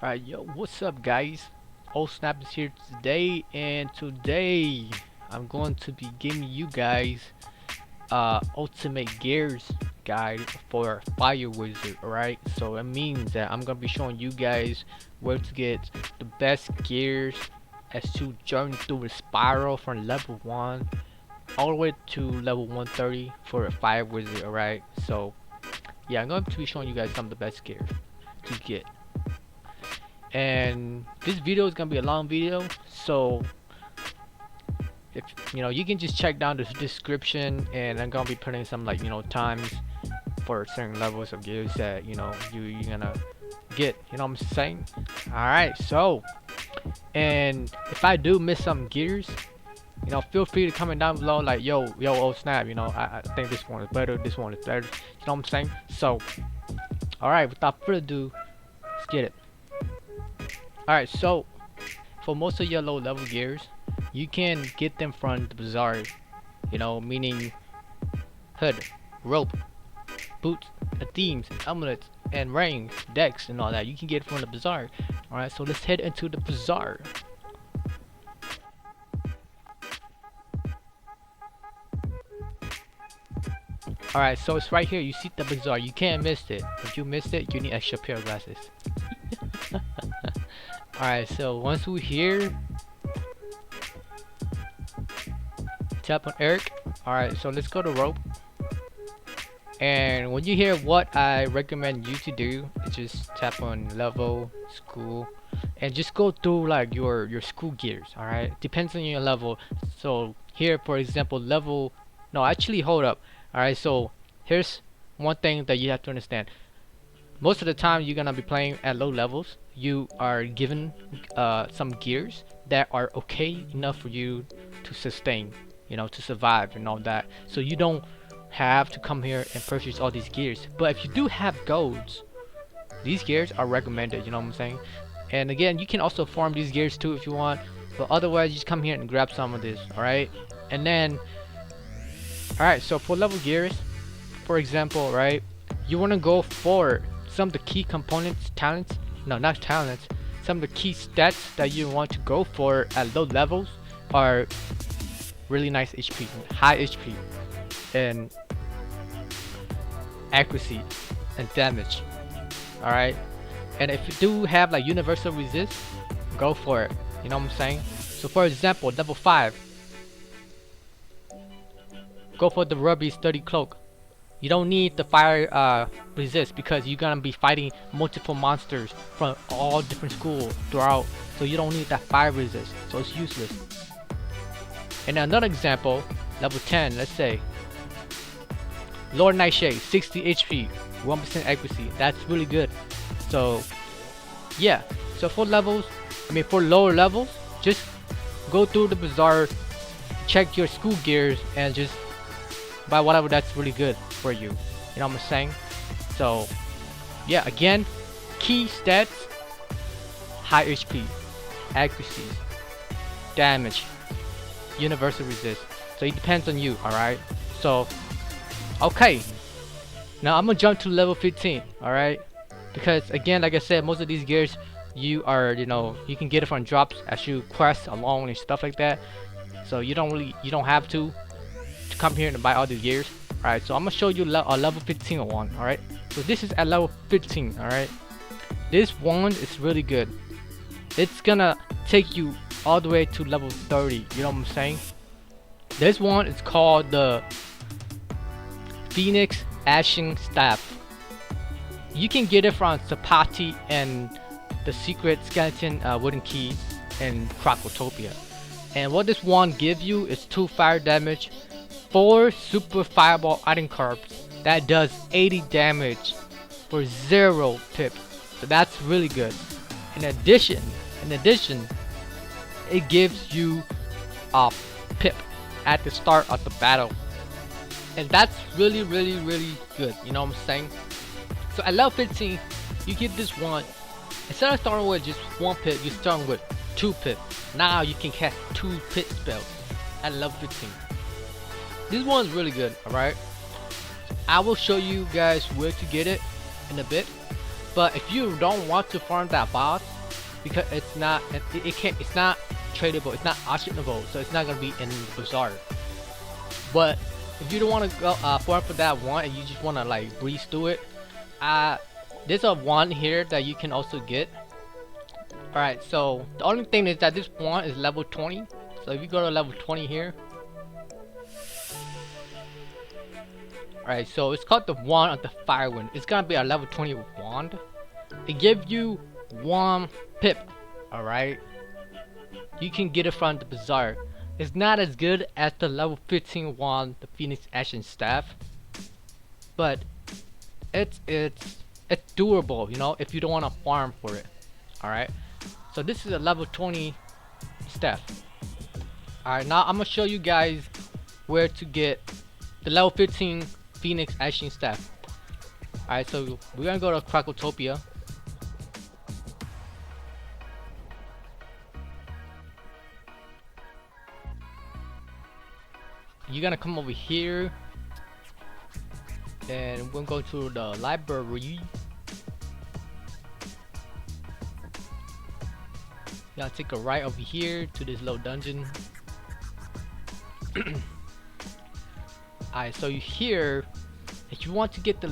Alright, yo, what's up, guys? Old Snap is here today, and today I'm going to be giving you guys ultimate gears guide for Fire Wizard. Alright, so it means that I'm gonna be showing you guys where to get the best gears as to journey through a spiral from level 1 all the way to level 130 for a Fire Wizard. Alright, so yeah, I'm going to be showing you guys some of the best gears to get. And this video is gonna be a long video, so if you can just check down the description, and I'm gonna be putting some times for certain levels of gears that you're gonna get, what I'm saying. Alright, so, and if I do miss some gears, feel free to comment down below like, yo, old snap, I think this one is better, this one is better, what I'm saying. So alright, without further ado, let's get it. Alright, so for most of your low level gears, you can get them from the bazaar, meaning hood, rope, boots, themes, amulets, and rings, decks, and all that. You can get it from the bazaar. Alright, so let's head into the bazaar. Alright, so it's right here. You see the bazaar. You can't miss it. If you missed it, you need extra pair of glasses. Alright, so once we're here, tap on Eric. Alright, so let's go to rope. And when you hear what I recommend you to do, just tap on level, school, and just go through like your school gears. Alright, depends on your level. So here, for example, level, no, actually hold up. Alright, so here's one thing that you have to understand. Most of the time you're gonna be playing at low levels, you are given some gears that are okay enough for you to sustain, to survive and all that. So you don't have to come here and purchase all these gears. But if you do have golds, these gears are recommended, you know what I'm saying. And again, you can also farm these gears too if you want, but otherwise just come here and grab some of this. Alright, and then alright, so for level gears, for example, right, you want to go for some of the key components, talents, no, not talents, some of the key stats that you want to go for at low levels are really nice HP, high HP, and accuracy and damage. Alright, and if you do have like universal resist, go for it, you know what I'm saying. So for example, level 5, go for the Ruby Sturdy Cloak. You don't need the fire resist because you're gonna be fighting multiple monsters from all different schools throughout, so you don't need that fire resist, so it's useless. And another example, level 10, let's say Lord Nightshade, 60 HP, 1% accuracy. That's really good. So yeah, so for levels, for lower levels, just go through the bazaar, check your school gears, and just buy whatever that's really good for you, you know what I'm saying. So yeah, again, key stats, high HP, accuracy, damage, universal resist. So it depends on you. Alright, so okay, now I'm gonna jump to level 15. Alright, because again, like I said, most of these gears you are, you can get it from drops as you quest along and stuff like that. So you don't have to come here and buy all these gears. Alright, so I'm gonna show you a level 15 one. Alright, so this is at level 15. Alright, this one is really good. It's gonna take you all the way to level 30, you know what I'm saying. This one is called the Phoenix Ashen Staff. You can get it from Sapati and the Secret Skeleton Wooden Key in Crocotopia. And what this one gives you is 2 fire damage, 4 super fireball item cards that does 80 damage for 0 pip. So that's really good. In addition, it gives you a pip at the start of the battle, and that's really good, you know what I'm saying. So at level 15, you get this one. Instead of starting with just 1 pip, you're starting with 2 pip. Now you can cast 2 pip spells at level 15. This one's really good. Alright, I will show you guys where to get it in a bit, but if you don't want to farm that boss, because it can't, it's not tradable, it's not auctionable, so it's not gonna be in the bazaar. But if you don't want to go farm for that one and you just want to like breeze through it, there's a wand here that you can also get. Alright, so the only thing is that this wand is level 20. So if you go to level 20 here, alright, so it's called the Wand of the Firewind. It's gonna be a level 20 wand. It gives you 1 pip. Alright, you can get it from the bazaar. It's not as good as the level 15 wand, the Phoenix Ashen Staff, but it's doable, you know, if you don't want to farm for it. Alright, so this is a level 20 staff. Alright, now I'm gonna show you guys where to get the level 15 Phoenix Ashen Staff. Alright, so we're gonna go to Krakotopia. You're gonna come over here and we're gonna go to the library. You gotta take a right over here to this little dungeon. Alright, so here, if you want to get the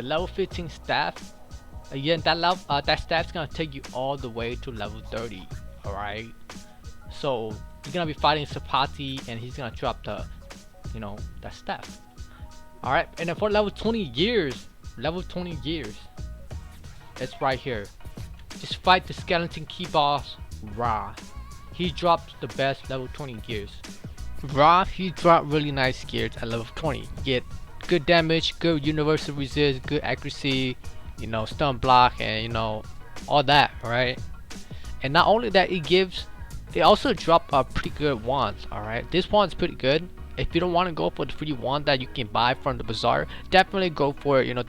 level 15 staff, again that staff's gonna take you all the way to level 30. Alright, so you're gonna be fighting Sapati and he's gonna drop the, you know, that staff. Alright, and then for level 20 gears, it's right here. Just fight the skeleton key boss Ra. He drops the best level 20 gears. Ra, he dropped really nice gears at level 20. Get good damage, good universal resist, good accuracy, you know, stun block, and you know, all that, right? And not only that, it also dropped a pretty good wands. Alright, this wand's pretty good. If you don't want to go for the free wand that you can buy from the bazaar, definitely go for, you know,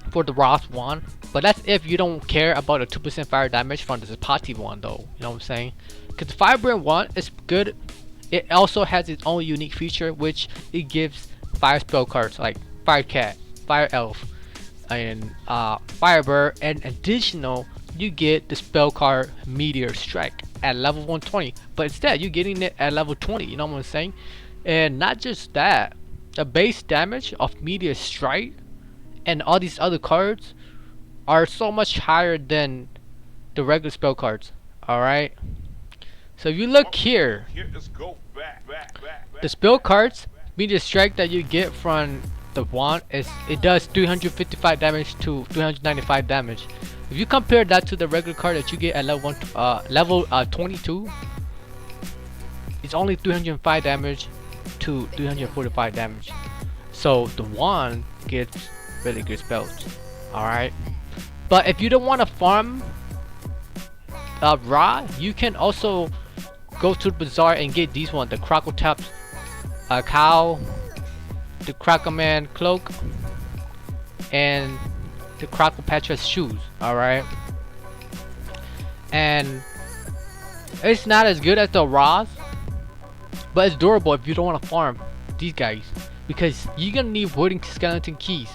for the Ross wand. But that's if you don't care about a 2% fire damage from the Zapati wand, though. You know what I'm saying? Because the Firebrand wand is good. It also has its own unique feature, which it gives fire spell cards like Fire Cat, Fire Elf, and Firebird. And additional, you get the spell card Meteor Strike at level 120, but instead you're getting it at level 20. You know what I'm saying? And not just that, the base damage of Meteor Strike and all these other cards are so much higher than the regular spell cards. Alright, so if you look here, the spell cards Meteor Strike that you get from the wand it does 355 damage to 395 damage. If you compare that to the regular card that you get at level 22, it's only 305 damage to 345 damage. So the wand gets really good spells. Alright, but if you don't want to farm Ra, you can also go to the bazaar and get these ones, the Crocotap's cow, the Crockerman cloak, and the Crocopatra's shoes. Alright, and it's not as good as the Ra's, but it's durable if you don't want to farm these guys, because you're gonna need wooden skeleton keys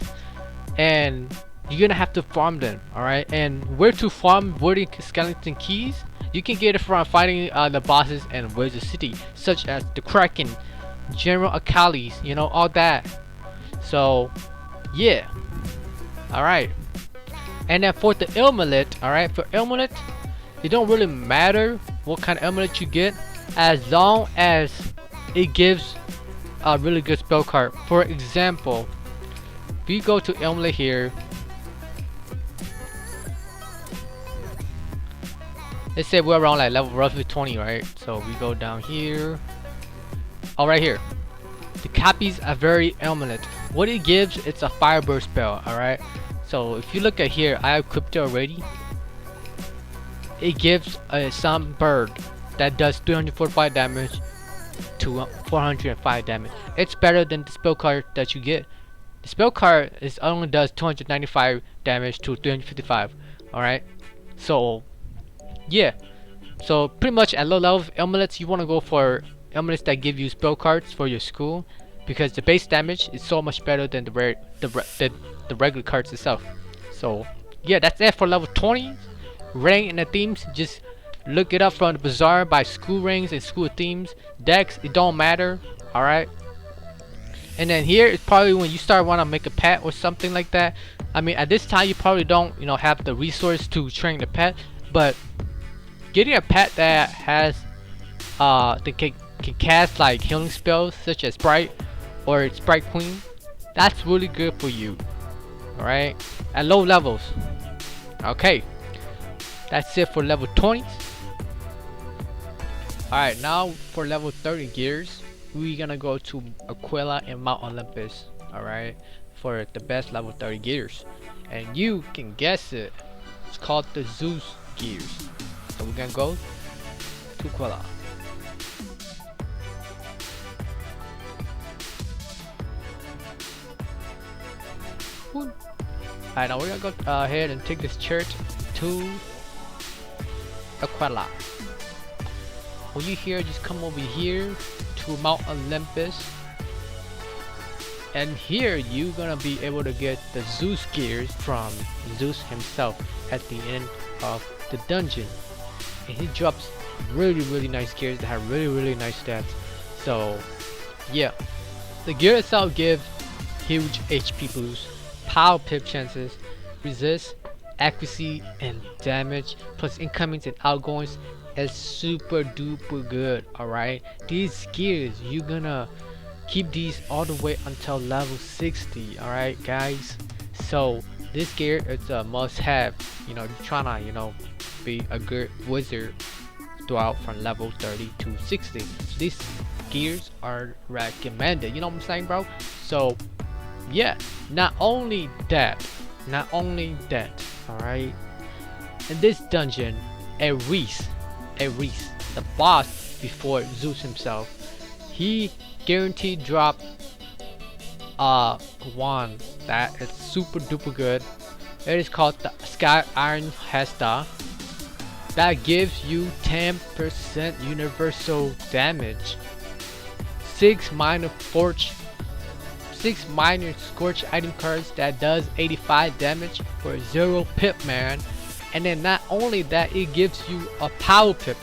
and you're gonna have to farm them. Alright, and where to farm wooden skeleton keys? You can get it from fighting the bosses in Wizard City, such as the Kraken, General Akali's, you know, all that. So yeah, alright. And then for the amulet, alright, for amulet, it don't really matter what kind of amulet you get, as long as it gives a really good spell card. For example, if you go to amulet here, let's say we're around like level roughly 20, right? So we go down here. Oh, right here, the copies a very amulet. What it gives, it's a firebird spell. Alright, so if you look at here, I equipped it already. It gives some bird that does 345 damage to 405 damage. It's better than the spell card that you get. The spell card only does 295 damage to 355. Alright, so yeah, so pretty much at low level amulets, you want to go for amulets that give you spell cards for your school, because the base damage is so much better than the regular cards itself. So yeah, that's it for level 20. rank and the themes, just look it up from the bazaar by school ranks and school themes. Decks, it don't matter. Alright. And then here is probably when you start want to make a pet or something like that. I mean, at this time you probably don't, you know, have the resource to train the pet, but getting a pet that has that can cast like healing spells such as Sprite or Sprite Queen, that's really good for you. Alright, at low levels. Okay, that's it for level 20s. Alright, now for level 30 gears, we're gonna go to Aquila and Mount Olympus. Alright, for the best level 30 gears, and you can guess it, it's called the Zeus gears. So we're gonna go to Aquila. Alright, now we're gonna go ahead and take this church to Aquila. When you here, just come over here to Mount Olympus, and here you're gonna be able to get the Zeus gears from Zeus himself at the end of the dungeon, and he drops really nice gears that have really nice stats. So yeah, the gear itself gives huge HP boost, power pip chances, resist, accuracy, and damage, plus incomings and outgoings is super duper good. Alright, these gears, you're gonna keep these all the way until level 60. Alright guys, so this gear is a must have, you know, you're trying to, you know, be a good wizard throughout from level 30 to 60. So these gears are recommended, you know what I'm saying, bro? So yeah, not only that, alright, in this dungeon, Ares, the boss before Zeus himself, he guaranteed drop one that is super duper good. It is called the Sky Iron Hesta. That gives you 10% universal damage, 6 minor scorch item cards that does 85 damage for 0 pip, man. And then not only that, it gives you a power pip.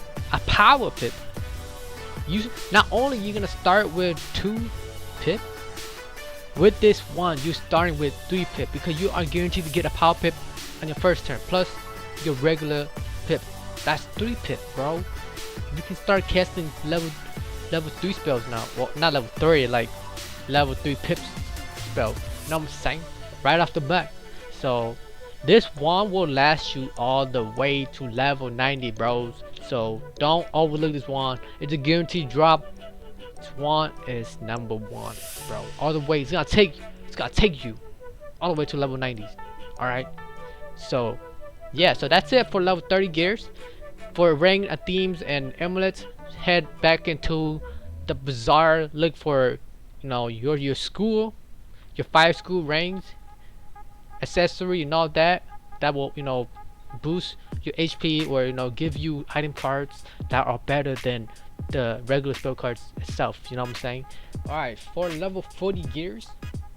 You not only you're gonna start with 2 pip, with this one you're starting with 3 pip, because you are guaranteed to get a power pip on your first turn plus your regular pip. That's 3 pip, bro. You can start casting level 3 spells now. Well, not level 3, like level 3 pip spell. You know what I'm saying? Right off the bat. So this one will last you all the way to level 90, bros. So don't overlook this one. It's a guaranteed drop. This one is number 1, bro. All the way. It's gonna take you all the way to level 90s. Alright. So yeah, so that's it for level 30 gears. For rank themes and amulets, head back into the bazaar. Look for, you know, your school, your 5 school ranks, accessory and all that will, you know, boost your HP, or, you know, give you item cards that are better than the regular spell cards itself. You know what I'm saying? Alright, for level 40 gears,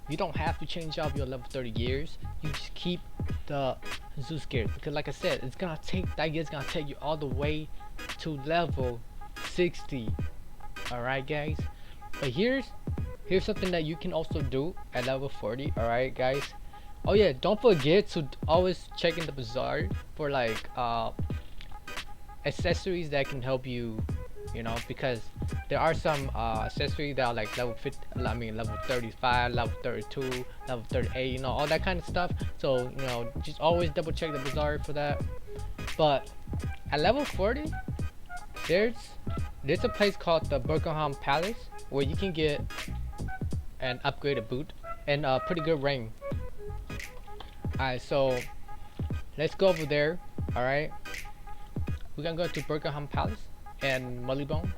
you don't have to change out your level 30 gears. You just keep the Zeus gears, because like I said, it's gonna take that gear's gonna take you all the way to level 60. Alright guys, but here's something that you can also do at level 40. Alright guys, oh yeah, don't forget to always check in the bazaar for like accessories that can help you, you know, because there are some accessories that are like level 50, I mean level 35, level 32, level 38, you know, all that kind of stuff. So, you know, just always double check the bazaar for that. But at level 40, there's a place called the Buckingham Palace where you can get an upgraded boot and a pretty good ring. Alright, so let's go over there. Alright, we're gonna go to Buckingham Palace and Mullybone.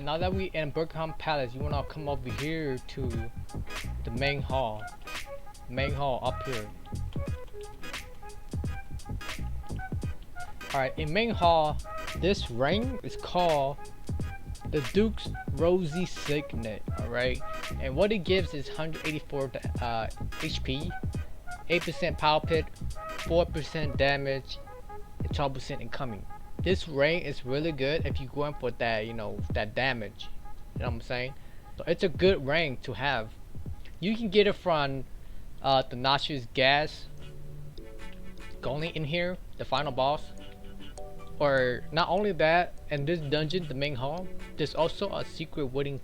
Now that we in Buckingham Palace, you wanna come over here to the main hall up here. Alright, in main hall, This ring is called the Duke's Rosy Signet, alright? And what it gives is 184 HP, 8% power pit, 4% damage, and 12% incoming. This ring is really good if you're going for that, that damage. You know what I'm saying? So it's a good ring to have. You can get it from the Noxious Gas only in here, the final boss. Or not only that, in this dungeon, the main hall, there's also a secret wooden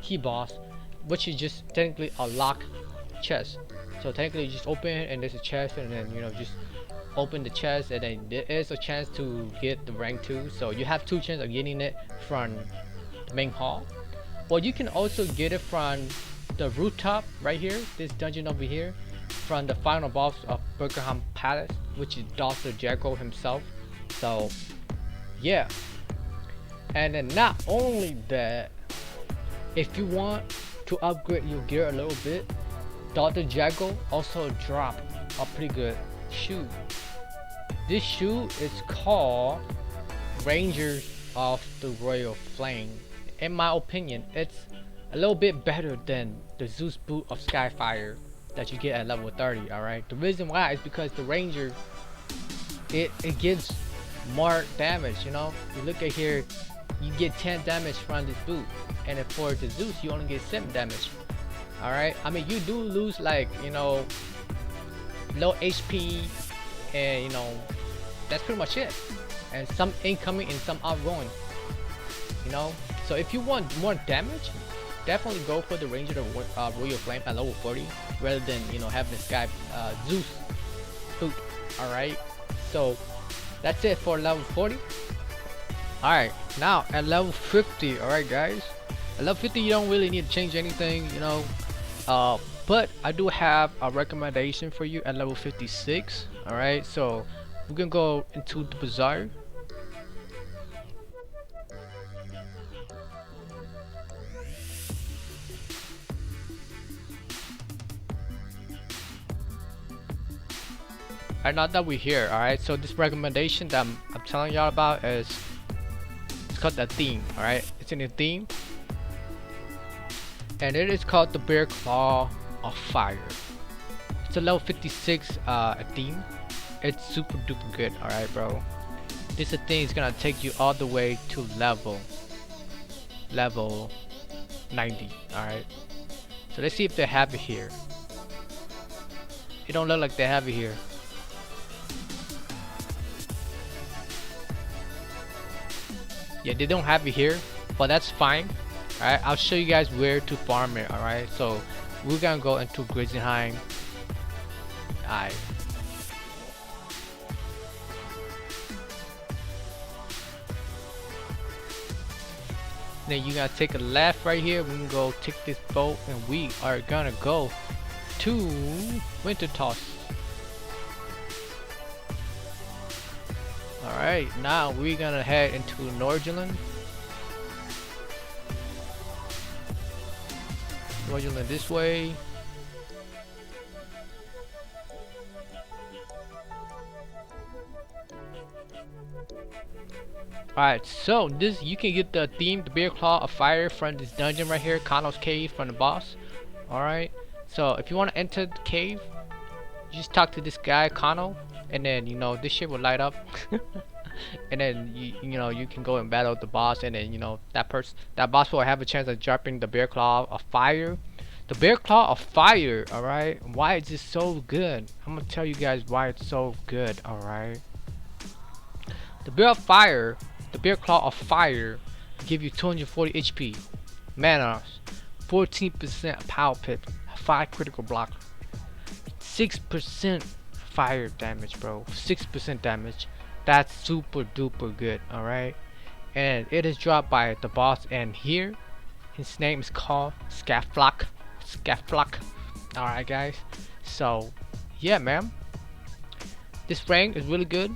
key boss, which is just technically a lock chest. So technically you just open it and there's a chest, and then just open the chest, and then there is a chance to get the rank 2. So you have 2 chances of getting it from the main hall, or you can also get it from the rooftop right here, this dungeon over here, from the final boss of Burgerham Palace, which is Dr. Jackal himself. So yeah, and then not only that, if you want to upgrade your gear a little bit, Dr. Jackal also dropped a pretty good shoe. This shoe is called Rangers of the Royal Flame. In my opinion, it's a little bit better than the Zeus boot of Skyfire that you get at level 30. Alright, the reason why is because the Ranger, it gives more damage. You look at here, you get 10 damage from this boot, and then for the Zeus you only get 7 damage. Alright, I mean, you do lose like low HP, and that's pretty much it, and some incoming and some outgoing. So if you want more damage, definitely go for the Ranger of Royal Flame at level 40 rather than having this guy Zeus boot. Alright, so that's it for level 40. Alright, now at level 50. Alright guys, at level 50 you don't really need to change anything, but I do have a recommendation for you at level 56. Alright, so we're gonna go into the bazaar. Alright, now that we're here, alright, so this recommendation that I'm telling y'all about is, it's called the theme. Alright, it's in the theme, and it is called the Bear Claw of Fire. It's a level 56 theme. It's super duper good. Alright bro, this thing is gonna take you all the way to level 90. Alright, so let's see if they have it here. It don't look like they have it here. Yeah, they don't have it here, but that's fine. Alright, I'll show you guys where to farm it. Alright, so we're gonna go into Grisenheim. Alright, then you gotta take a left right here. We can go take this boat, and we are gonna go to Wintertoss. Alright, now we're gonna head into Norgeland. Norgeland this way. Alright, so this, you can get the theme, the Bear Claw of Fire, from this dungeon right here, Kano's Cave, from the boss. Alright, so if you want to enter the cave, you just talk to this guy Kano, and then this shit will light up. And then you can go and battle the boss, and then that boss will have a chance of dropping the Bear Claw of Fire. The Bear Claw of Fire, alright, why is this so good? I'm gonna tell you guys why it's so good. Alright, the Bear Claw of Fire give you 240 HP, mana, 14% power pit, 5 critical block, 6% fire damage, bro. 6% damage. That's super duper good. Alright, and it is dropped by the boss, and here his name is called Scaflock. Alright guys, so yeah man, this rank is really good.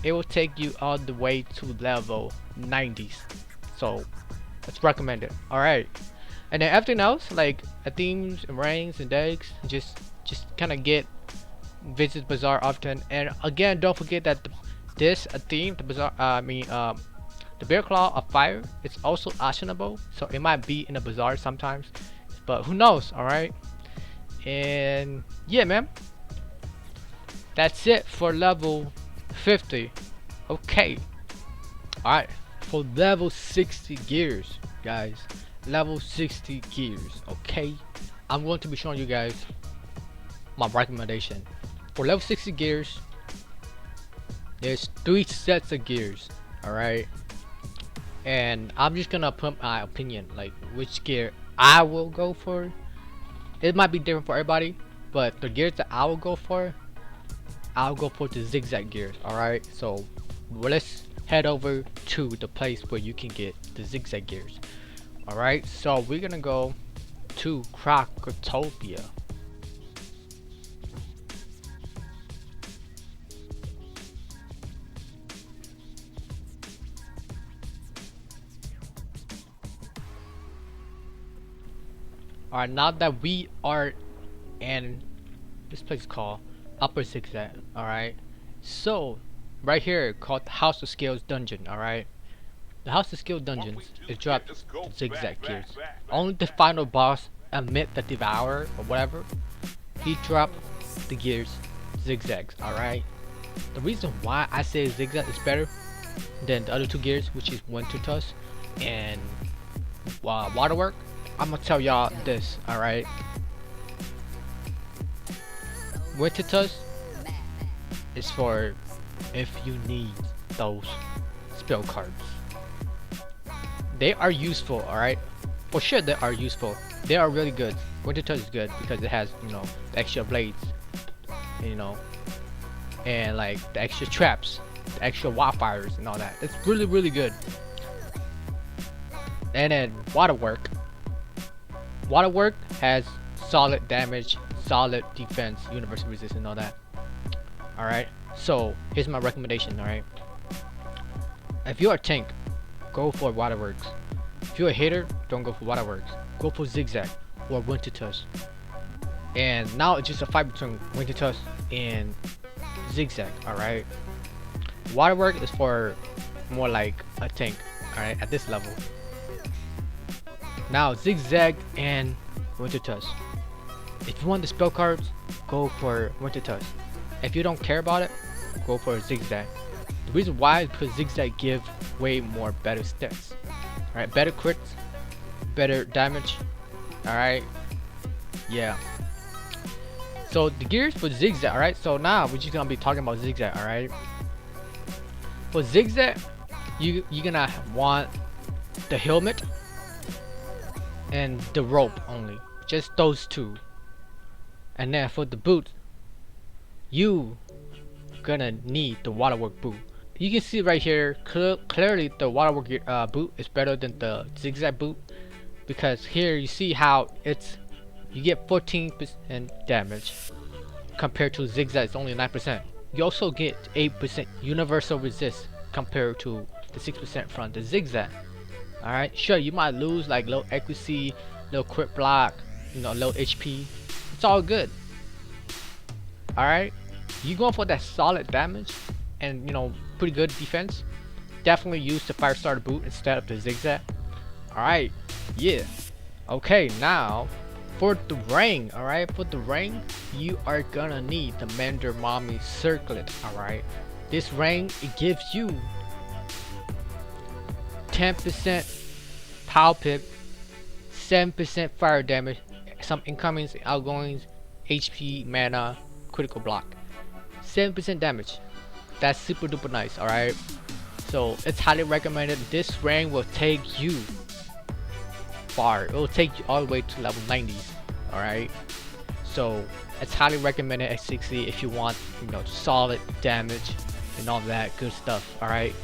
It will take you all the way to level 90s, so it's recommended. Alright, and then everything else like themes and ranks and decks, just kind of visit Bazaar often. And again, don't forget that this theme, the bazaar, the bear claw of fire, it's also actionable, so it might be in the bazaar sometimes, but who knows? All right, and yeah, man, that's it for level 50. Okay, all right, for level 60 gears, guys, level 60 gears. Okay, I'm going to be showing you guys my recommendation for level 60 gears. There's 3 sets of gears, all right, and I'm just gonna put my opinion, like which gear I will go for. It might be different for everybody, but the gears that I'll go for the zigzag gears. All right, so let's head over to the place where you can get the zigzag gears. All right, so we're gonna go to Krakatopia. Alright, now that we are in this place called Upper Zigzag, alright, so right here called House of Scales Dungeon, alright, the House of Scales Dungeons is dropped the zigzag gears. Only the final boss, Amid the Devourer or whatever, he dropped the gears zigzags, alright. The reason why I say zigzag is better than the other 2 gears, which is Winter Tusk and Waterwork, I'm gonna tell y'all this, alright. Winter Tusk is for if you need those spell cards. They are useful, alright. For sure they are useful. They are really good. Winter Tusk is good because it has, you know, the extra blades, you know, and like the extra traps, the extra wildfires and all that. It's really, really good. And then Waterwork has solid damage, solid defense, universal resistance, and all that. Alright, so here's my recommendation. Alright, if you're a tank, go for Waterworks. If you're a hitter, don't go for Waterworks. Go for Zigzag or Winter Tusk. And now it's just a fight between Winter Tusk and Zigzag. Alright, Waterwork is for more like a tank. Alright, at this level. Now Zigzag and Winter Tusk. If you want the spell cards, go for Winter Tusk. If you don't care about it, go for Zigzag. The reason why is because Zigzag give way more better stats. Alright, better crits, better damage. Alright, yeah. So the gears for Zigzag, alright, so now we're just gonna be talking about Zigzag, alright. For Zigzag, you're gonna want the helmet and the rope only, just those 2. And then for the boot, you gonna need the Waterwork boot. You can see right here clearly the Waterwork boot is better than the Zigzag boot, because here you see how you get 14% damage compared to Zigzag. It's only 9%. You also get 8% universal resist compared to the 6% from the Zigzag. Alright, sure, you might lose like low accuracy, low crit block, you know, low HP. It's all good. Alright, you going for that solid damage and, you know, pretty good defense, definitely use the fire starter boot instead of the Zigzag. Alright, yeah. Okay, now for the ring. Alright, for the ring, you are gonna need the Mender Mommy Circlet. Alright, this ring, it gives you 10% power pip, 7% fire damage, some incomings, outgoings, HP, mana, critical block, 7% damage. That's super duper nice. Alright, so it's highly recommended. This ring will take you far. It will take you all the way to level 90s. Alright, so it's highly recommended at 60 if you want, you know, solid damage and all that good stuff. Alright,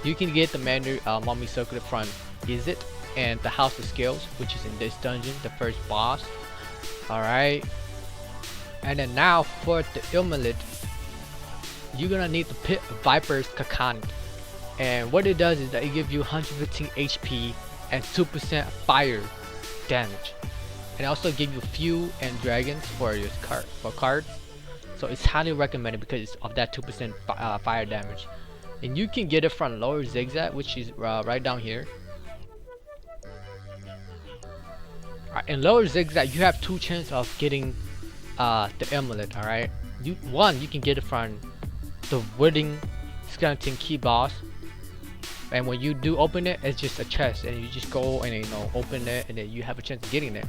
you can get the Mender Mommy Circlet from Wizard and the House of Scales, which is in this dungeon, the first boss. Alright, and then now for the amulet, you're gonna need the Pit Viper's Kakani, and what it does is that it gives you 115 HP and 2% fire damage, and also give you fuel and dragons for your cards. So it's highly recommended because of that 2% fire damage. and you can get it from lower zigzag, which is right down here. In lower zigzag, you have 2 chances of getting the amulet. All right, you can get it from the wooden skeleton key boss, and when you do open it, it's just a chest, and you just go and you know open it, and then you have a chance of getting it.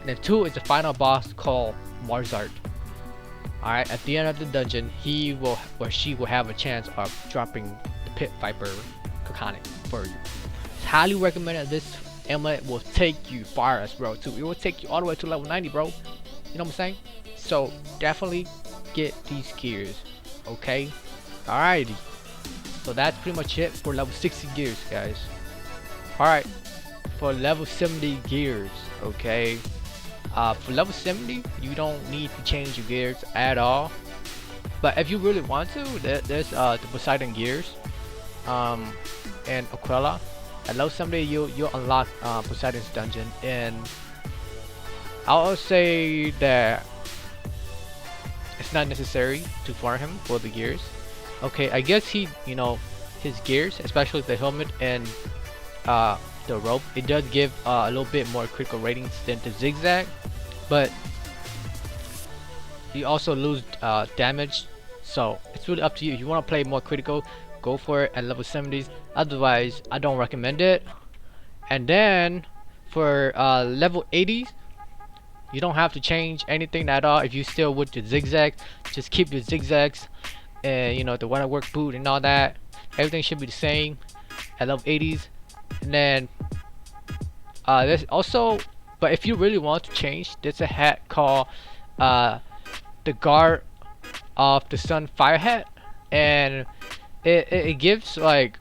And then 2 is the final boss called Wizard. Alright, at the end of the dungeon, he will or she will have a chance of dropping the pit viper Kokonic for you. It's highly recommended. This amulet will take you far as bro too. It will take you all the way to level 90, bro. You know what I'm saying? So definitely get these gears. Okay? Alrighty. So that's pretty much it for level 60 gears, guys. Alright. For level 70 gears, okay. For level 70, you don't need to change your gears at all. But if you really want to, there's the Poseidon gears, and Aquila. At level 70, you'll unlock Poseidon's dungeon, and I'll say that it's not necessary to farm him for the gears. Okay, I guess he, you know, his gears, especially the helmet and the rope, it does give a little bit more critical ratings than the zigzag, but you also lose damage. So it's really up to you. If you want to play more critical, go for it at level 70s. Otherwise, I don't recommend it. And then for level 80s, you don't have to change anything at all. If you still with the zigzags, just keep your zigzags and you know the waterwork boot and all that. Everything should be the same at level 80s. And then there's also, but if you really want to change, there's a hat called the Guard of the Sun Fire hat, and it gives, like,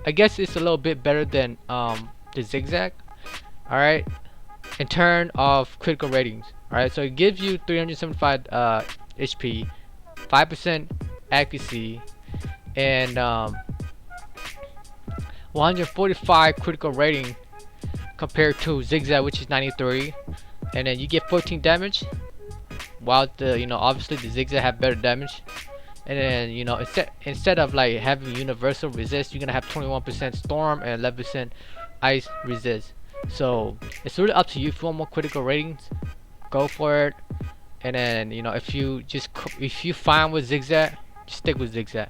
I guess it's a little bit better than the zigzag. All right, in terms of critical ratings. All right, so it gives you 375 HP, 5% accuracy, and 145 critical rating compared to zigzag, which is 93, and then you get 14 damage, while the, you know, obviously the zigzag have better damage. And then, you know, instead of like having universal resist, you're gonna have 21% storm and 11% ice resist. So it's really up to you. If you want more critical ratings, go for it. And then, you know, if you find with zigzag, just stick with zigzag.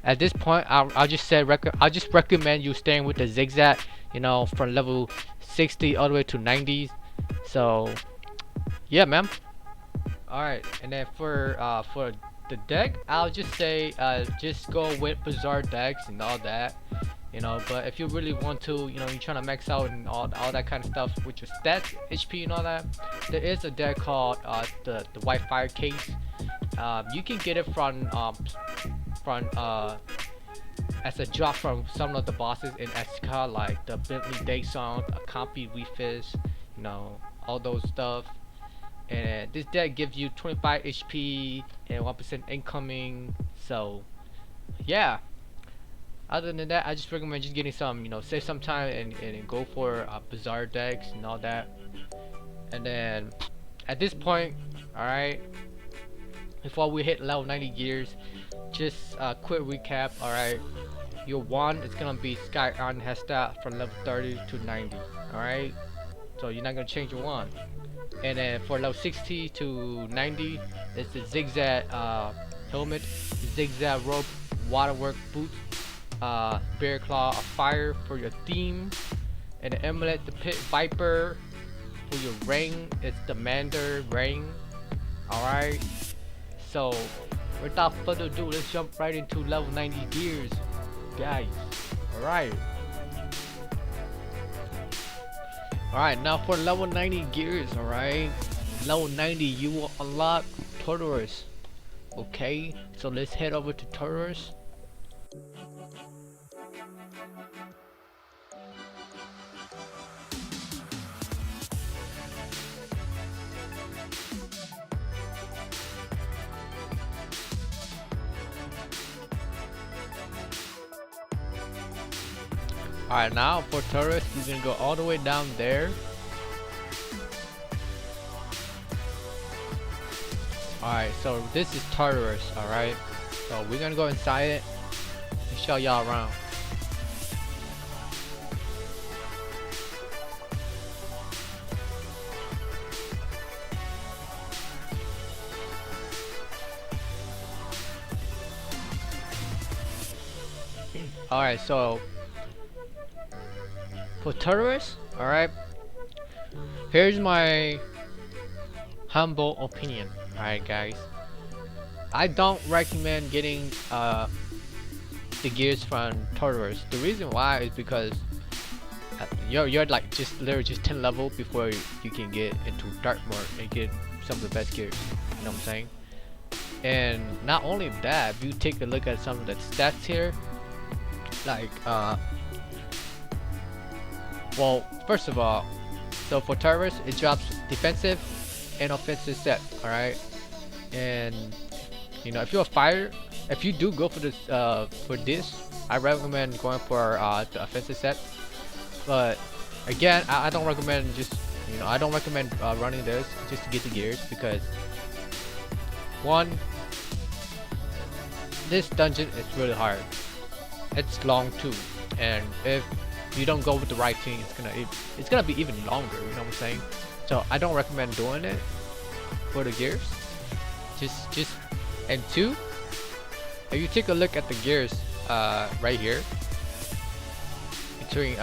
At this point, I'll just recommend you staying with the zigzag, you know, from level 60 all the way to 90s. So yeah, man. All right, and then for the deck, I'll just say just go with bizarre decks and all that, you know. But if you really want to, you know, you're trying to max out and all that kind of stuff with your stats, HP and all that, there is a deck called the White Fire Case. You can get it from as a drop from some of the bosses in SK, like the Bentley Day Song, a Compy Weefish, you know, all those stuff. And this deck gives you 25 HP and 1% incoming. So yeah, other than that, I just recommend just getting some, you know, save some time and go for bizarre decks and all that. And then at this point, alright, before we hit level 90 gears, just a quick recap. Alright, your wand is gonna be Sky Iron Hesta from level 30 to 90. Alright, so you're not gonna change your wand. And then for level 60 to 90, it's the zigzag helmet, zigzag rope, waterwork boots, bear claw of fire for your theme, and the amulet, the pit viper. For your ring, it's the Mander ring. Alright, so without further ado, let's jump right into level 90 gears, guys. Alright. Alright, now for level 90 gears, alright. Level 90, you will unlock Tartarus. Okay, so let's head over to Tartarus. Alright, now for Tartarus, you're gonna go all the way down there. Alright, so this is Tartarus, alright. So we're gonna go inside it and show y'all around. Alright, so for tourists, alright, here's my humble opinion. Alright guys, I don't recommend getting the gears from tourists. The reason why is because you're like just literally just 10 level before you can get into dark mode and get some of the best gears. You know what I'm saying? And not only that, if you take a look at some of the stats here, like well, first of all, so for terrorists it drops defensive and offensive set. All right, and you know, if you're a fighter, if you do go for this I recommend going for the offensive set. But again, I don't recommend just, you know, I don't recommend running this just to get the gears, because one, this dungeon is really hard. It's long too, and if you don't go with the right team, it's gonna be even longer. You know what I'm saying? So I don't recommend doing it for the gears. Just and two, if you take a look at the gears right here between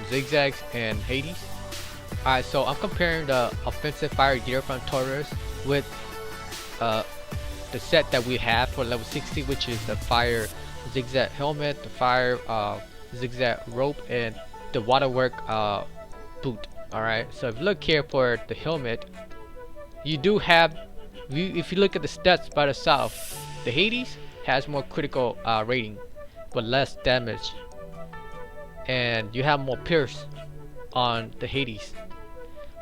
zigzags and Hades. Alright, so I'm comparing the offensive fire gear from Taurus with the set that we have for level 60, which is the fire zigzag helmet, the fire zigzag rope, and the waterwork boot. Alright, so if you look here for the helmet, you do have, if you look at the stats by the south, the Hades has more critical rating but less damage, and you have more pierce on the Hades.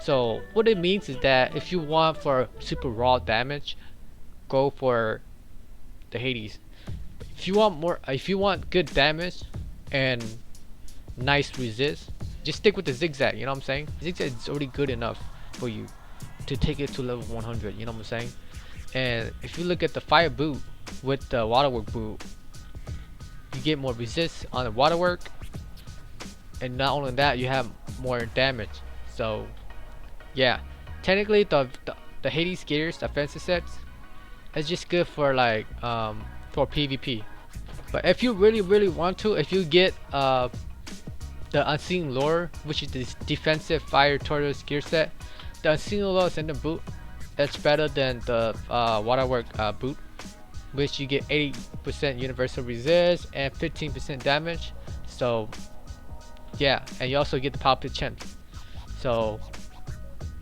So what it means is that if you want for super raw damage, go for the Hades. If you want good damage and nice resist, just stick with the zigzag. You know what I'm saying? Zigzag is already good enough for you to take it to level 100. You know what I'm saying? And if you look at the fire boot with the waterwork boot, you get more resist on the waterwork, and not only that, you have more damage. So yeah, technically the Hades gears offensive sets is just good for like for PvP. But if you really want to, if you get the unseen lure, which is this defensive fire tortoise gear set, the unseen lure is in the boot. It's better than the waterwork boot, which you get 80% universal resist and 15% damage. So yeah, and you also get the power pit chance. So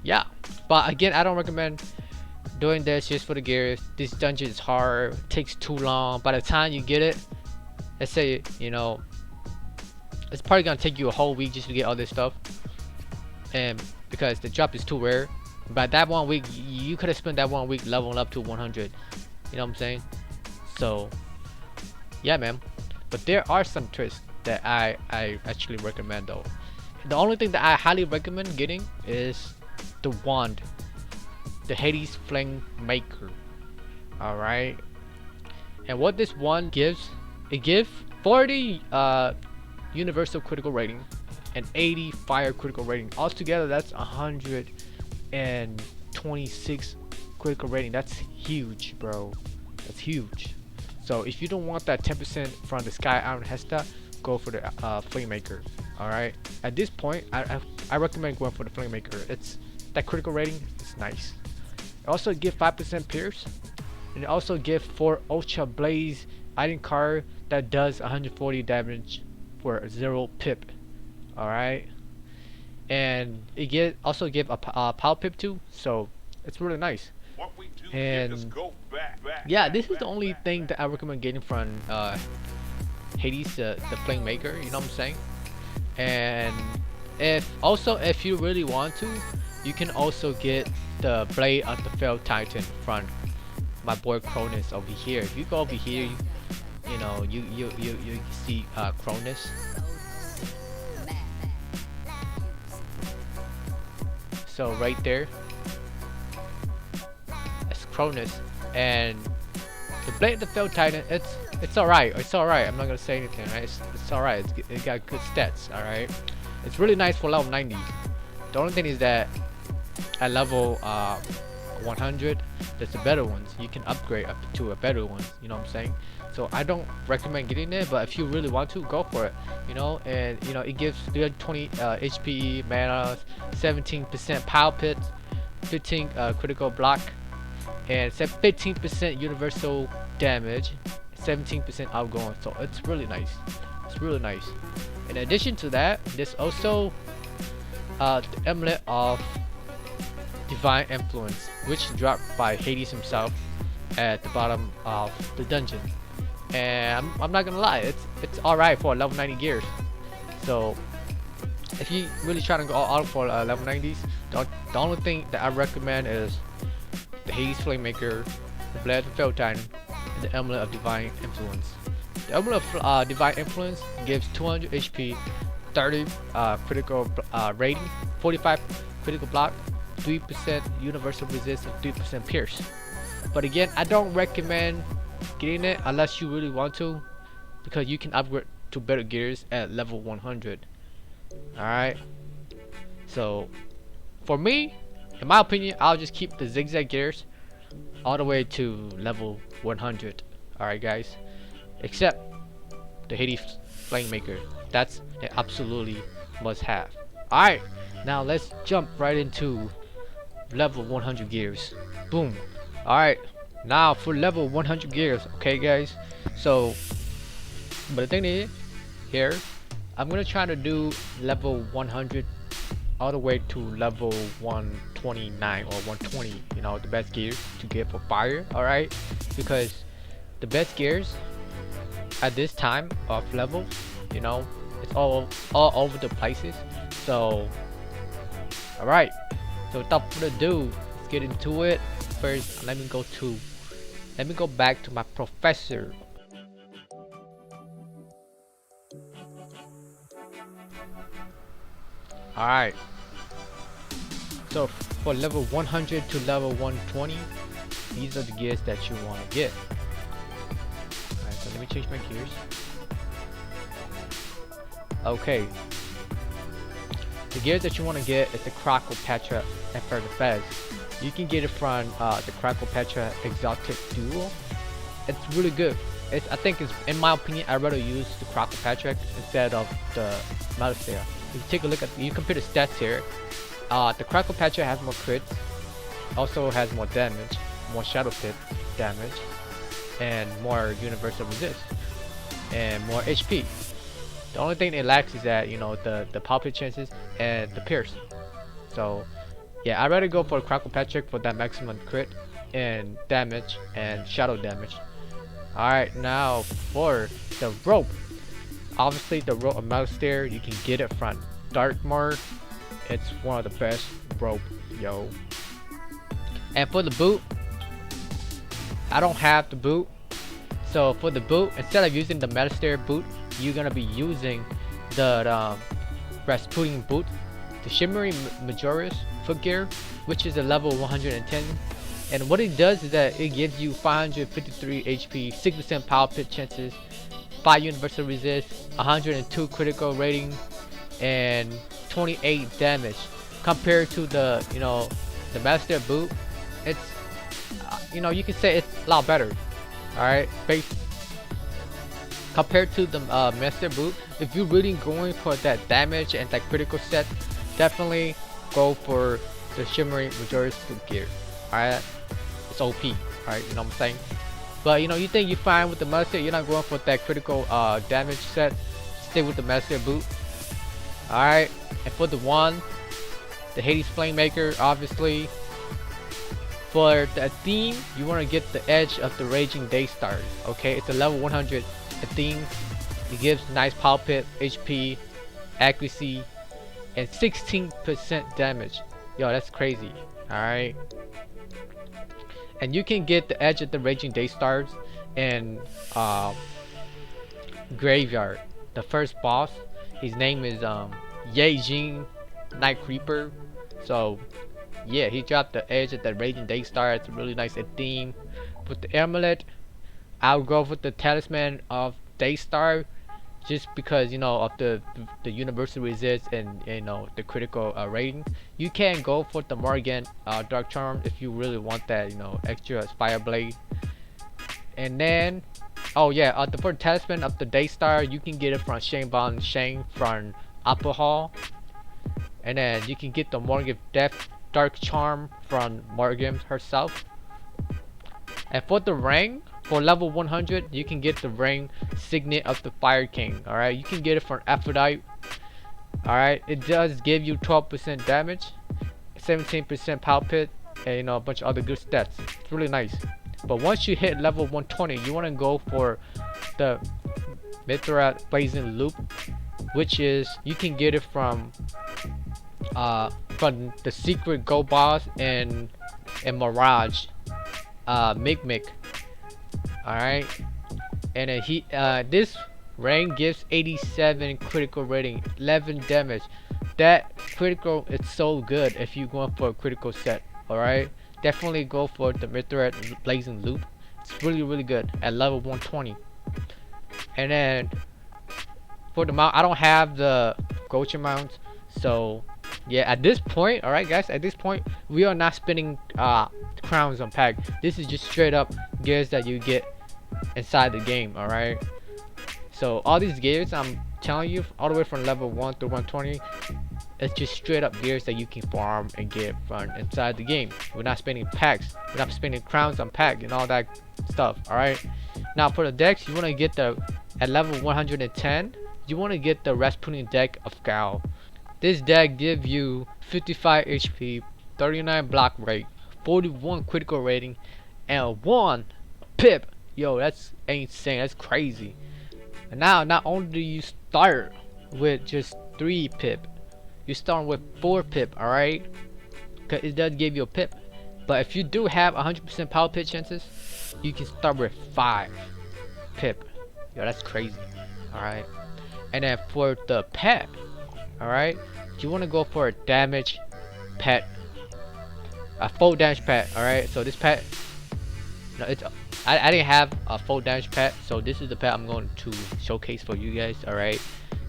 yeah, but again, I don't recommend doing this just for the gears. This dungeon is hard, takes too long. By the time you get it, let's say, you know, it's probably gonna take you a whole week just to get all this stuff, and because the drop is too rare. By that 1 week, you could have spent that 1 week leveling up to 100. You know what I'm saying? So yeah, man. But there are some twists that I actually recommend though. The only thing that I highly recommend getting is the wand, the Hades Flame Maker. Alright, and what this wand gives, it gives 40 universal critical rating and 80 fire critical rating. Altogether that's 126 critical rating. That's huge, bro. That's huge. So if you don't want that 10% from the Sky Iron Hesta, go for the Flame Maker. Alright, at this point I recommend going for the Flame Maker. It's that critical rating is nice. It also give 5% pierce, and it also give 4 Ultra Blaze item card that does 140 damage for 0 pip. Alright, and it also give a power pip too, so it's really nice. And yeah, this is the only thing that I recommend getting from Hades, the Flame Maker. You know what I'm saying? And if you really want to, you can also get the Blade of the Fell Titan from my boy Cronus over here. If you go over here, you know, you see Cronus. So right there, it's Cronus, and the Blade of the Fell Titan. It's It's alright. It's alright. I'm not gonna say anything. Right? It's alright. It got good stats. Alright. It's really nice for level 90. The only thing is that at level 100, there's the better ones. You can upgrade up to a better one. You know what I'm saying? So I don't recommend getting it, but if you really want to, go for it. You know, and you know it gives 320 HP, mana, 17% power pit, 15 critical block, and 15% universal damage, 17% outgoing. So it's really nice. It's really nice. In addition to that, there's also the amulet of divine influence, which dropped by Hades himself at the bottom of the dungeon. And I'm not gonna lie, it's alright for level 90 gears. So if you really trying to go all out for level 90s, the only thing that I recommend is the Hades Flamemaker, the Blade of Feltine, and the Amulet of Divine Influence. The Amulet of Divine Influence gives 200 HP, 30 critical rating, 45 critical block, 3% universal resist, and 3% pierce. But again, I don't recommend getting it unless you really want to, because you can upgrade to better gears at level 100. Alright, so for me, in my opinion, I'll just keep the zigzag gears all the way to level 100. Alright guys, except the Hades Flamemaker. That's an absolutely must have. Alright, now let's jump right into level 100 gears. Boom. Alright, now for level 100 gears. Okay guys, so but the thing is, here I'm gonna try to do level 100 all the way to level 129 or 120, you know, the best gears to get for fire. Alright, because the best gears at this time of level, you know, it's all over the places. So alright, so without further ado, let's get into it. First, let me go back to my professor. Alright, so for level 100 to level 120, these are the gears that you want to get. Alright, so let me change my gears. Okay, the gears that you want to get is the Crackle Petra and for the Fez. You can get it from the Crackle Petra Exotic Duo. It's really good. I think it's, in my opinion, I'd rather use the Crackle Petra instead of the Malastare. If you take a look at, you compare the stats here. The Crackle Petra has more crits, also has more damage, more Shadow Pit damage, and more universal resist, and more HP. The only thing it lacks is that, you know, the power pit chances and the pierce. So yeah, I'd rather go for Crackle Patrick for that maximum crit and damage and shadow damage. Alright, now for the rope. Obviously the rope of Malastare, you can get it from Darkmoor. It's one of the best rope, yo. And for the boot, I don't have the boot. So for the boot, instead of using the Malastare boot, you're gonna be using the Rasputin boot, the Shimmering Majoris footgear, which is a level 110. And what it does is that it gives you 553 HP, 6% power pit chances, 5 universal resist, 102 critical rating, and 28 damage. Compared to the, you know, the Master boot, it's you know, you can say it's a lot better. Alright, compared to the Master boot, if you're really going for that damage and that critical set, definitely go for the Shimmering Majoris footgear. Alright, it's OP. Alright, you know what I'm saying? But you know, you think you're fine with the Master, you're not going for that critical damage set, stay with the Master boot. Alright, and for the one, the Hades Flamemaker, obviously. For the theme, you want to get the Edge of the Raging Day Stars. Okay, it's a level 100 theme. It gives nice power pit, HP, accuracy, and 16% damage. Yo, that's crazy. Alright, and you can get the Edge of the Raging Day Stars in Graveyard. The first boss, his name is Yejing Night Creeper. So yeah, he dropped the Edge of the Raging Day Star. It's a really nice theme with the amulet I'll go with the Talisman of Daystar, just because you know of the universal resist and you know the critical rating. You can go for the Morgan Dark Charm if you really want that, you know, extra Spire Blade. And then, oh yeah, for the Talisman of the Daystar, you can get it from Shane from Apple Hall. And then you can get the Morgan Death Dark Charm from Morgan herself. And for the ring, for level 100, you can get the ring Signet of the Fire King. Alright, you can get it from Aphrodite. Alright, it does give you 12% damage, 17% power pit, and you know, a bunch of other good stats. It's really nice. But once you hit level 120, you want to go for the Mithra Blazing Loop, which is, you can get it from the secret gold boss and Mirage Mick. Alright, and then this ring gives 87 critical rating, 11 damage. That critical is so good if you're going for a critical set. Alright, definitely go for the Mithra Blazing Loop. It's really good at level 120. And then for the mount, I don't have the Gotcha mount, so yeah, at this point, alright guys, at this point we are not spending crowns on pack. This is just straight up gears that you get inside the game. Alright, so all these gears I'm telling you, all the way from level 1 to 120, it's just straight up gears that you can farm and get from inside the game. We're not spending packs, we're not spending crowns on pack and all that stuff. Alright, now for the decks, you want to get the, at level 110, you want to get the Rasputin deck of Gal. This deck gives you 55 HP, 39 block rate, 41 critical rating, and 1 pip. Yo, that's insane, that's crazy. And now, not only do you start with just 3 pip, you start with 4 pip, alright? Because it does give you a pip. But if you do have 100% power pit chances, you can start with 5 pip. Yo, that's crazy, alright? And then for the pet, alright, you want to go for a damage pet, a full damage pet. Alright, so this pet, no, it's I didn't have a full damage pet, so this is the pet I'm going to showcase for you guys. Alright,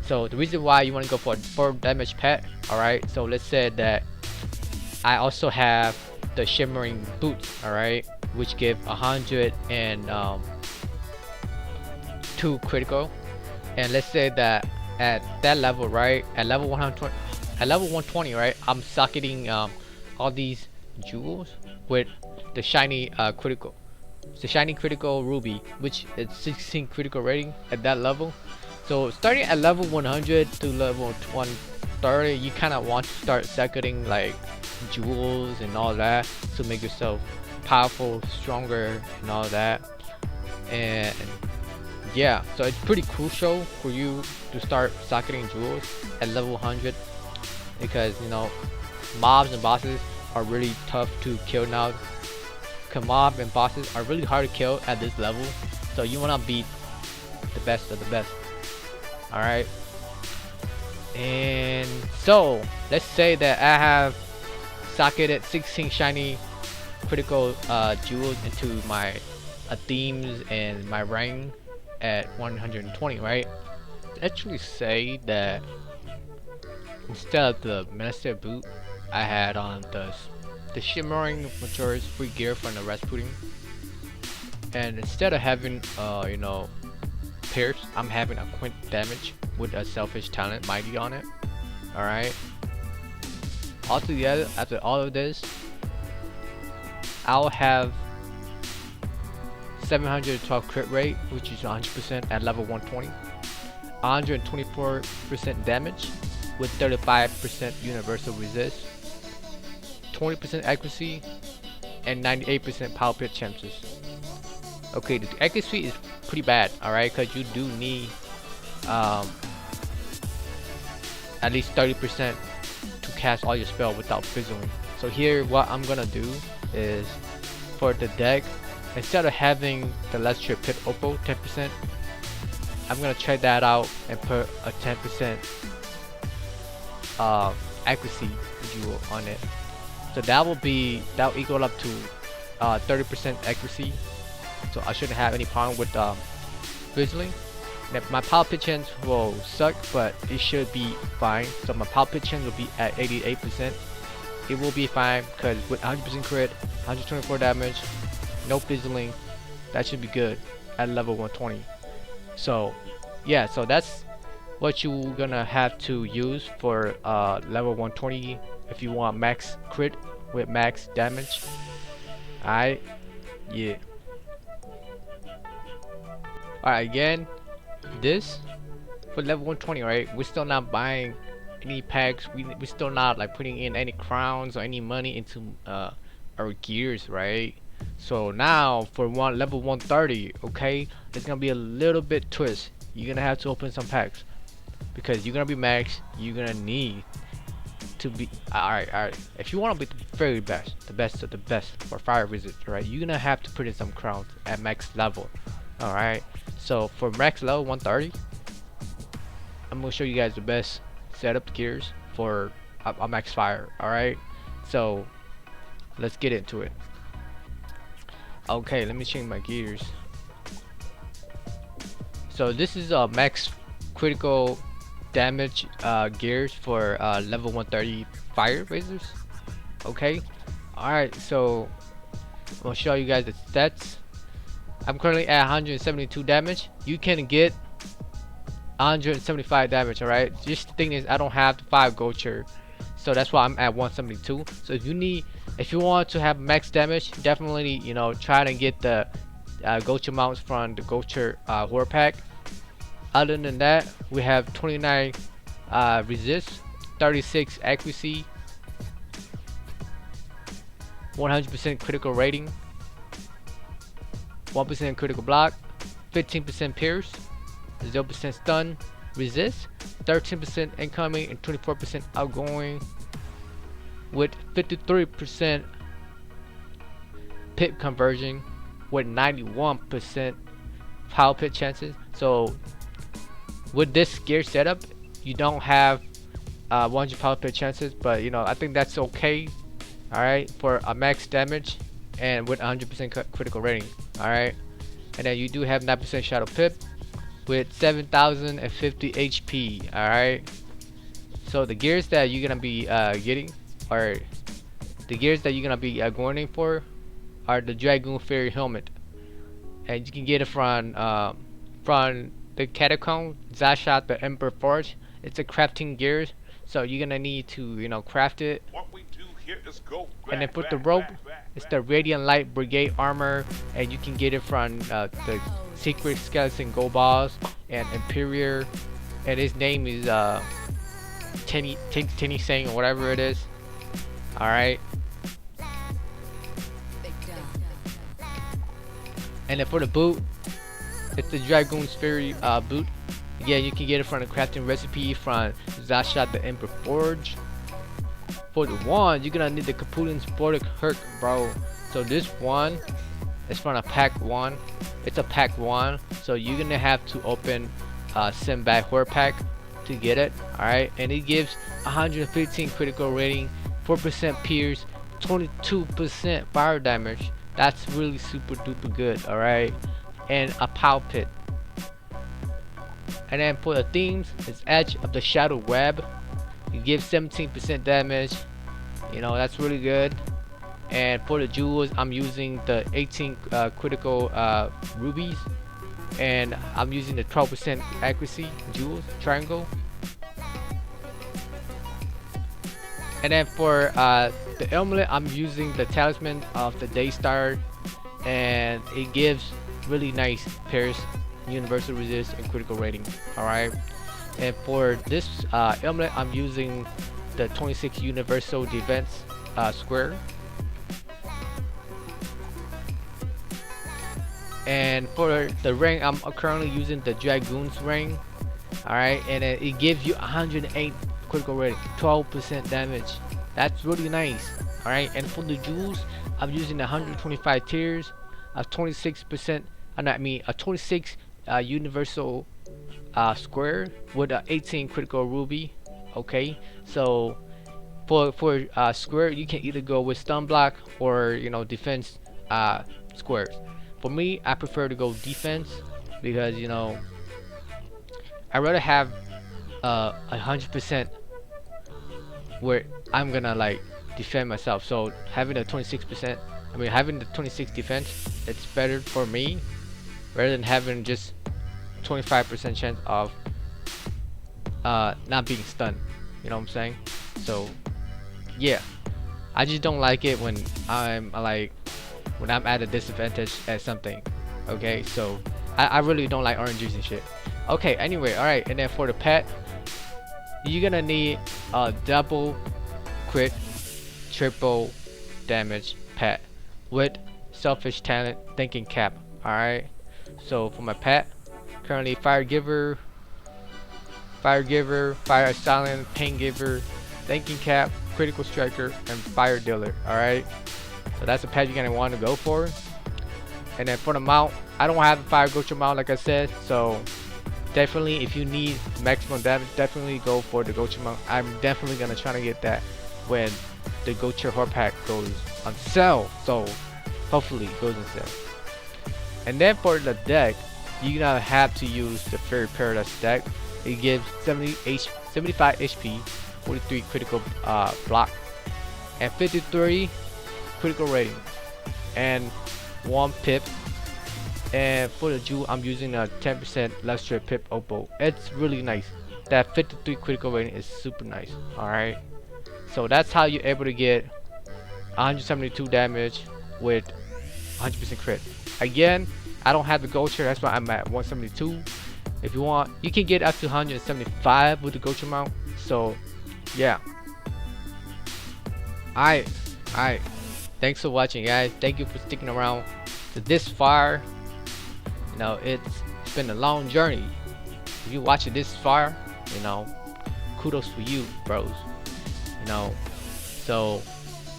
so the reason why you want to go for a full damage pet, alright, so let's say that I also have the shimmering boots, alright, which give 102 critical. And let's say that at that level, right, at level 120, right, I'm socketing all these jewels with the shiny critical, the shiny critical ruby, which is 16 critical rating at that level. So starting at level 100 to level 130, you kind of want to start socketing like jewels and all that to make yourself powerful, stronger, and all that. And yeah, so it's pretty crucial for you to start socketing jewels at level 100, because you know mobs and bosses are really tough to kill now. Mob and bosses are really hard to kill at this level, so you want to beat the best of the best. Alright, and so let's say that I have socketed 16 shiny critical jewels into my themes and my ring at 120, right? Actually say that instead of the Minister boot, I had on the shimmering matures free gear from the Rasputin, and instead of having you know, pierce, I'm having a quint damage with a selfish talent mighty on it. Alright, altogether after all of this, I'll have 712 crit rate, which is 100% at level 120, 124% damage with 35% universal resist, 20% accuracy, and 98% power pit chances. Okay, the accuracy is pretty bad, alright, because you do need at least 30% to cast all your spell without fizzling. So here, what I'm gonna do is, for the deck, instead of having the Let's Trip Pip Oppo 10%, I'm gonna try that out and put a 10% accuracy jewel on it. So that will equal up to 30% accuracy so I shouldn't have any problem with Grizzly. And my power pitch chance will suck, but it should be fine. So my power pitch chance will be at 88%. It will be fine because with 100% crit, 124 damage, no fizzling, that should be good at level 120. So yeah, so that's what you're gonna have to use for level 120 if you want max crit with max damage. Alright, yeah. Alright, again, this for level 120, right? We're still not buying any packs. We're still not like putting in any crowns or any money into our gears, right? So now for level 130, okay, it's gonna be a little bit twist. You're gonna have to open some packs because you're gonna be max. You're gonna need to be alright. If you want to be the very best, the best of the best for fire wizards, right? You're gonna have to put in some crowns at max level. Alright, so for max level 130, I'm gonna show you guys the best setup gears for a max fire. Alright, so let's get into it. Okay, let me change my gears. So this is a max critical damage gears for level 130 fire wizards. Okay, alright, so I'll show you guys the stats. I'm currently at 172 damage. You can get 175 damage. Alright, just the thing is I don't have the 5 Gocher, so that's why I'm at 172. So if you want to have max damage, definitely, you know, try to get the Gocher mounts from the Gocher Horror Pack. Other than that, we have 29 resist, 36 accuracy, 100% critical rating, 1% critical block, 15% pierce, 0% stun, resist, 13% incoming, and 24% outgoing, with 53% pit conversion, with 91% power pit chances. So with this gear setup, you don't have 100 power pit chances, but you know, I think that's okay. Alright, for a max damage and with 100% critical rating. Alright, and then you do have 9% shadow pip with 7050 HP. Alright, so the gears that you're gonna be getting, or the gears that you're gonna be going in for, are the Dragoon Fairy helmet, and you can get it from the Catacomb, Zashat, the Emperor Forge. It's a crafting gears, so you're gonna need to, you know, craft it. And then put the rope, it's the Radiant Light Brigade armor, and you can get it from the Secret Skeleton Gold Balls and Imperior, and his name is Tenny Sang or whatever it is. Alright, and then for the boot, it's the Dragoon's Fairy boot. Again, you can get it from the crafting recipe from Zashat the Emperor Forge. For the wand, you're gonna need the Capulin's Bordic Herc, bro. So this one is from a pack 1. It's a pack 1, so you're gonna have to open send back Horror Pack to get it. Alright, and it gives 115 critical rating, 4% pierce, 22% fire damage. That's really super duper good. Alright, and a power pit. And then for the themes, it's Edge of the Shadow Web. You give 17% damage, you know, that's really good. And for the jewels, I'm using the 18 critical rubies, and I'm using the 12% accuracy jewels triangle. And then for the amulet, I'm using the talisman of the Daystar, and it gives really nice pierce, universal resist, and critical rating. Alright, and for this amulet, I'm using the 26 universal defense square. And for the ring, I'm currently using the Dragoon's ring. Alright, and it gives you 108 critical rating, 12% damage. That's really nice. Alright, and for the jewels, I'm using 125 tiers, a 26%, a 26 universal square with a 18 critical ruby. Okay, so for square, you can either go with stun block or, you know, defense squares. for me, I prefer to go defense because you know I rather have 100% where I'm gonna like defend myself. So having a 26%, I mean having the 26 defense, it's better for me rather than having just 25% chance of not being stunned. You know what I'm saying? So yeah, I just don't like it when I'm like when I'm at a disadvantage at something. Okay, so I really don't like RNGs and shit. Okay, anyway, alright, and then for the pet, you're gonna need a double crit, triple damage pet with selfish talent thinking cap. Alright, so for my pet, currently fire giver, fire silent, pain giver, thinking cap, critical striker, and fire dealer. Alright, so that's the pet you're gonna want to go for. And then for the mount, I don't have a fire gocha mount like I said, so definitely if you need maximum damage, definitely go for the gocha mount. I'm definitely gonna try to get that when the gocha horde pack goes on sale, so hopefully it goes on sale. And then for the deck, you're gonna have to use the Fairy Paradise deck. It gives 75 HP, 43 critical block, and 53 critical rating, and 1 pip. And for the jewel, I'm using a 10% luster pip opal. It's really nice. That 53 critical rating is super nice. Alright, so that's how you're able to get 172 damage with 100% crit. Again, I don't have the gocha, that's why I'm at 172. If you want, you can get up to 175 with the gocha mount. So yeah, alright, thanks for watching, guys. Thank you for sticking around to this far. You know, it's been a long journey. If you watch it this far, you know, kudos for you, bros. You know, so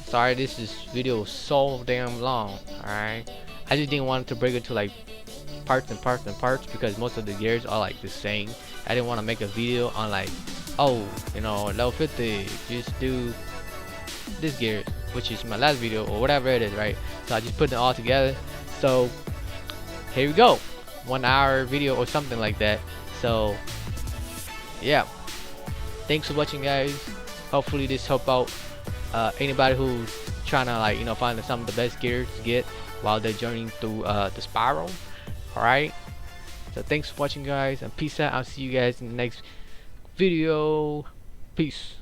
sorry this video is so damn long. Alright, I just didn't want to break it to like parts because most of the gears are like the same. I didn't want to make a video on like, oh, you know, level 50 just do this gear, which is my last video or whatever it is, right? So I just put it all together. So here we go, 1 hour video or something like that. So yeah, thanks for watching, guys. Hopefully this help out anybody who's trying to like, you know, find some of the best gear to get while they're journeying through the spiral. Alright, so thanks for watching, guys, and peace out. I'll see you guys in the next video. Peace.